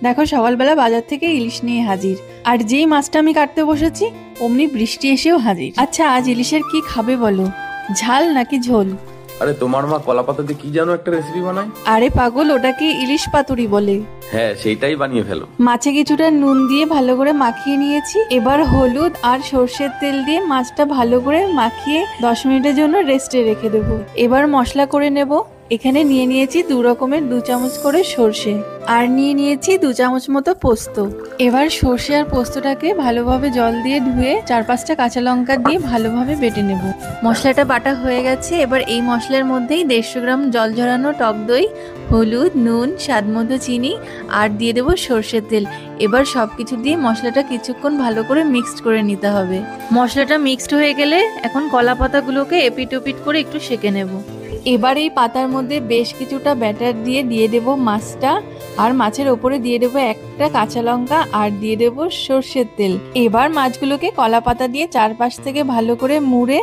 দেখো সকালবেলা বাজার থেকে ইলিশ নিয়ে হাজির, আর যেই মাছটা আমি কাটতে বসেছি অমনি বৃষ্টি এসেও হাজির। আচ্ছা, আজ ইলিশের কি খাবে বলো, ঝাল নাকি ঝোল? আরে তোমার মা কলা পাতা দিয়ে কি যেন একটা রেসিপি বানায়। আরে পাগল, ওটাকে ইলিশ পাতুরি বলে। হ্যাঁ, সেইটাই বানিয়ে ফেলো। মাছে কিছুটা নুন দিয়ে ভালো করে মাখিয়ে নিয়েছি। এবার হলুদ আর সর্ষের তেল দিয়ে মাছটা ভালো করে মাখিয়ে 10 মিনিটের জন্য রেস্টে রেখে দেবো। এবার মশলা করে নেব। এখানে নিয়ে নিয়েছি 2 রকমের 2 চামচ করে সর্ষে, আর নিয়ে নিয়েছি 2 চামচ মতো পোস্ত। এবার সর্ষে আর পোস্তটাকে ভালোভাবে জল দিয়ে ধুয়ে 4-5টা কাঁচা লঙ্কা দিয়ে ভালোভাবে বেটে নেব। মশলাটা বাটা হয়ে গেছে। এবার এই মশলার মধ্যেই 150 গ্রাম জল ঝরানো টক দই, হলুদ, নুন, স্বাদমতো চিনি আর দিয়ে দেবো সর্ষের তেল। এবার সবকিছু দিয়ে মশলাটা কিছুক্ষণ ভালো করে মিক্সড করে নিতে হবে। মশলাটা মিক্সড হয়ে গেলে এখন কলা পাতাগুলোকে এপিট ওপিট করে একটু সেঁকে নেব। এবার এই পাতার মধ্যে বেশ কিছুটা ব্যাটার দিয়ে দেব মাছটা, আর মাছের ওপরে দিয়ে দেবো একটা কাঁচা লঙ্কা আর দিয়ে দেবো সর্ষের তেল। এবার মাছগুলোকে কলা পাতা দিয়ে চারপাশ থেকে ভালো করে মুড়ে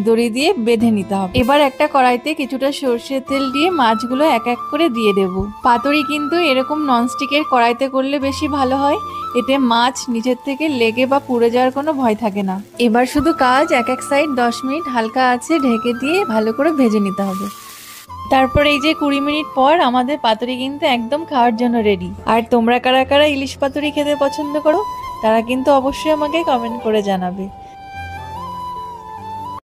দড়ি দিয়ে বেঁধে নিতে হবে। এবার একটা কড়াইতে কিছুটা সর্ষের তেল দিয়ে মাছগুলো এক এক করে দিয়ে দেব। পাতুরি কিন্তু এরকম ননস্টিকের কড়াইতে করলে বেশি ভালো হয়, এতে মাছ নিচের থেকে লেগে বা পুড়ে যাওয়ার কোনো ভয় থাকে না। এবার শুধু কাজ এক এক সাইড 10 মিনিট হালকা আঁচে ঢেকে দিয়ে ভালো করে ভেজে নিতে হবে। তারপর এই যে 20 মিনিট পর আমাদের পাতুরি কিন্তু একদম খাওয়ার জন্য রেডি। আর তোমরা কারা কারা ইলিশ পাতুরি খেতে পছন্দ করো তারা কিন্তু অবশ্যই আমাকে কমেন্ট করে জানাবে।